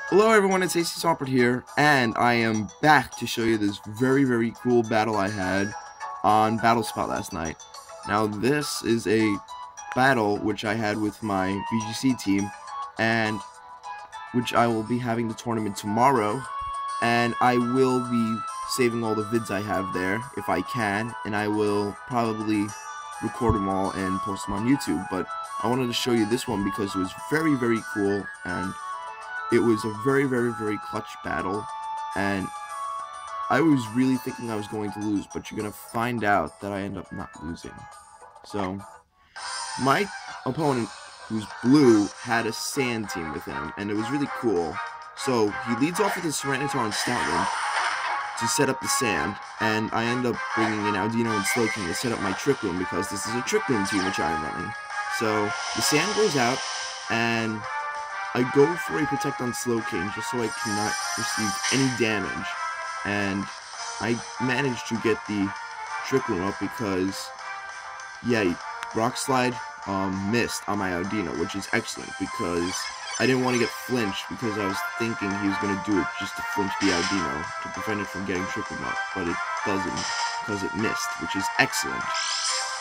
Hello everyone, it's AC Swampert here, and I am back to show you this very cool battle I had on BattleSpot last night. Now this is a battle which I had with my VGC team, and which I will be having the tournament tomorrow, and I will be saving all the vids I have there, if I can, and I will probably record them all and post them on YouTube, but I wanted to show you this one because it was very cool, and it was a very clutch battle, and I was really thinking I was going to lose, but you're going to find out that I end up not losing. So, my opponent, who's blue, had a sand team with him, and it was really cool. So, he leads off with his Tyranitar and Stoutland to set up the sand, and I end up bringing in Audino and Slowking to set up my Trick Room, because this is a Trick Room team which I am running. So, the sand goes out, and I go for a Protect on Slowking just so I cannot receive any damage, and I managed to get the Trick Room up because, yeah, Rock Slide missed on my Audino, which is excellent because I didn't want to get flinched because I was thinking he was going to do it just to flinch the Audino to prevent it from getting Trick Room up, but it doesn't because it missed, which is excellent,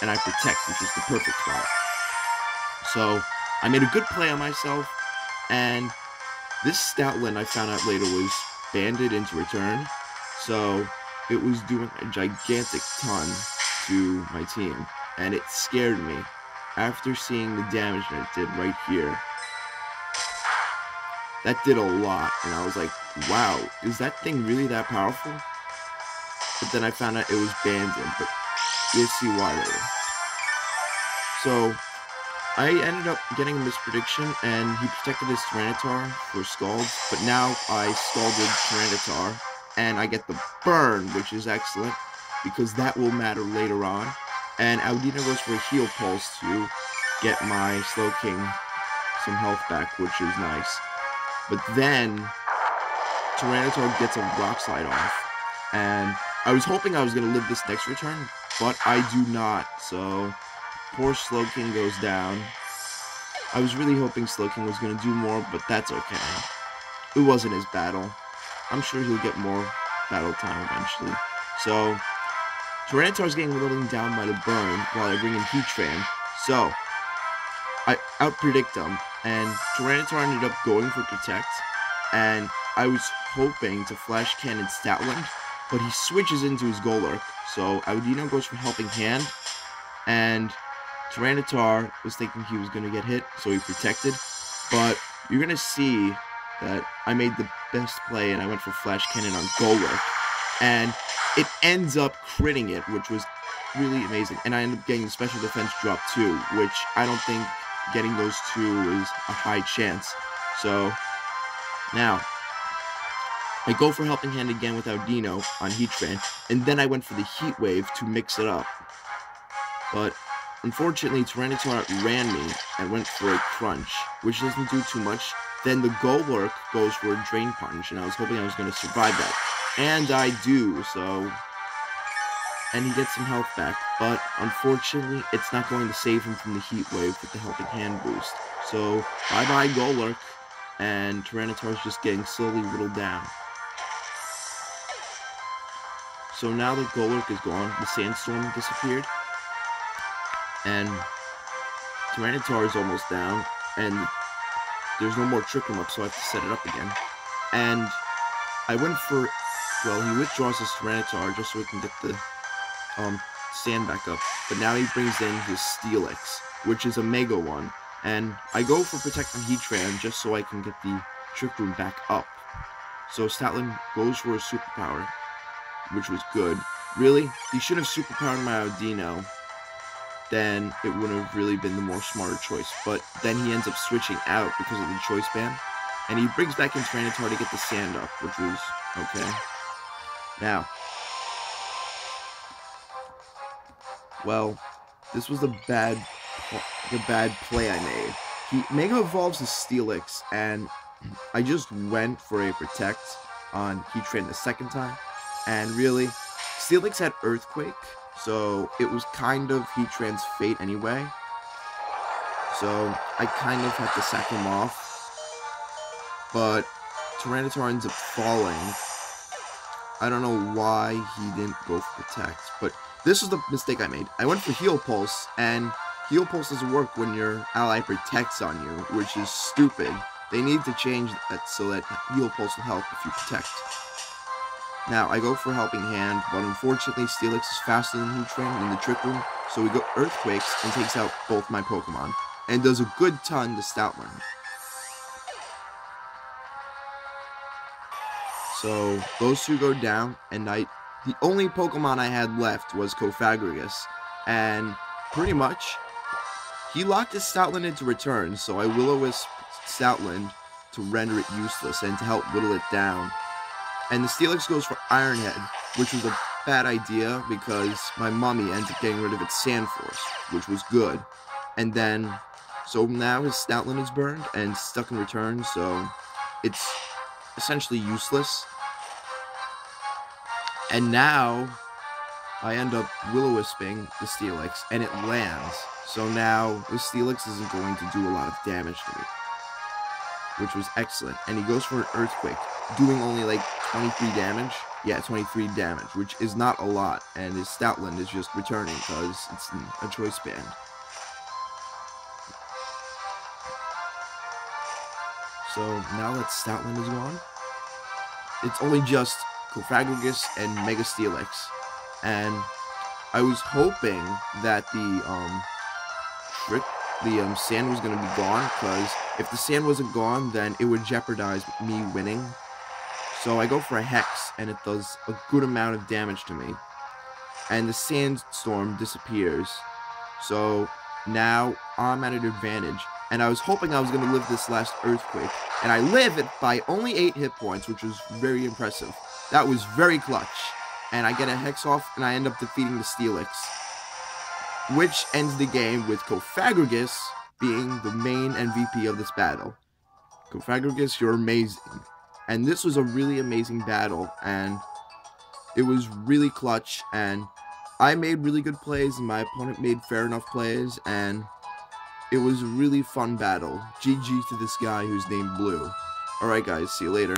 and I Protect, which is the perfect spot. So I made a good play on myself. And this Stoutland I found out later was banded into return, so it was doing a gigantic ton to my team, and it scared me after seeing the damage that it did right here. That did a lot, and I was like, wow, is that thing really that powerful? But then I found out it was banded, but you'll see why later. So I ended up getting a misprediction, and he protected his Tyranitar for Scalds, but now I Scalded Tyranitar, and I get the burn, which is excellent, because that will matter later on, and Audino goes for a Heal Pulse to get my Slowking some health back, which is nice. But then, Tyranitar gets a Rock Slide off, and I was hoping I was going to live this next return, but I do not, so poor Slowking goes down. I was really hoping Slowking was going to do more, but that's okay. It wasn't his battle. I'm sure he'll get more battle time eventually. So, Tyranitar's getting whittled down by the burn while I bring in Heatran. So, I outpredict him, and Tyranitar ended up going for Protect, and I was hoping to Flash Cannon Stoutland, but he switches into his Golurk, so Audino goes for Helping Hand, and Tyranitar was thinking he was going to get hit, so he protected, but you're going to see that I made the best play, and I went for Flash Cannon on Golurk, and it ends up critting it, which was really amazing, and I ended up getting the Special Defense drop too, which I don't think getting those two is a high chance. So, now, I go for Helping Hand again with Audino on Heatran, and then I went for the Heat Wave to mix it up, but unfortunately, Tyranitar ran me and went for a Crunch, which doesn't do too much. Then the Golurk goes for a Drain Punch, and I was hoping I was going to survive that. And I do, so... And he gets some health back, but unfortunately, it's not going to save him from the Heat Wave with the Helping Hand boost. So, bye-bye Golurk, and Tyranitar's just getting slowly whittled down. So now that Golurk is gone, the Sandstorm disappeared, and Tyranitar is almost down, and there's no more Trick Room up, so I have to set it up again. And I went for, well, he withdraws his Tyranitar just so he can get the sand back up, but now he brings in his Steelix, which is a Mega one, and I go for Protect on Heatran just so I can get the Trick Room back up. So Stoutland goes for a Superpower, which was good. Really, he should have Superpowered my Audino, then it would have really been the more smarter choice. But then he ends up switching out because of the choice ban, and he brings back in Tyranitar to get the sand up, which was okay. Now, well, this was the bad play I made. He Mega Evolves his Steelix, and I just went for a Protect on Heatran the second time, and really, Steelix had Earthquake, so it was kind of Heatran's fate anyway. So I kind of had to sack him off. But Tyranitar ends up falling. I don't know why he didn't go for Protect, but this was the mistake I made. I went for Heal Pulse, and Heal Pulse doesn't work when your ally protects on you, which is stupid. They need to change that so that Heal Pulse will help if you protect. Now, I go for Helping Hand, but unfortunately Steelix is faster than Heatran in the Trick Room, so we go Earthquakes and takes out both my Pokemon, and does a good ton to Stoutland. So, those two go down, and the only Pokemon I had left was Cofagrigus, and pretty much, he locked his Stoutland into return, so I Will-O-Wisp Stoutland to render it useless and to help whittle it down. And the Steelix goes for Iron Head, which was a bad idea because my mummy ends up getting rid of its Sand Force, which was good. And then, so now his Stoutland is burned and stuck in return, so it's essentially useless. And now, I end up Will-O-Wisping the Steelix, and it lands. So now, the Steelix isn't going to do a lot of damage to me, which was excellent. And he goes for an Earthquake, doing only like 23 damage. Yeah, 23 damage, which is not a lot. And his Stoutland is just returning because it's a Choice Band. So now that Stoutland is gone, it's only just Cofagrigus and Mega Steelix. And I was hoping that the sand was going to be gone, because if the sand wasn't gone, then it would jeopardize me winning. So I go for a Hex, and it does a good amount of damage to me. And the Sandstorm disappears. So now I'm at an advantage. And I was hoping I was going to live this last Earthquake. And I live it by only 8 hit points, which was very impressive. That was very clutch. And I get a Hex off, and I end up defeating the Steelix, which ends the game with Cofagrigus being the main MVP of this battle. Cofagrigus, you're amazing. And this was a really amazing battle, and it was really clutch, and I made really good plays, and my opponent made fair enough plays, and it was a really fun battle. GG to this guy who's named Blue. Alright guys, see you later.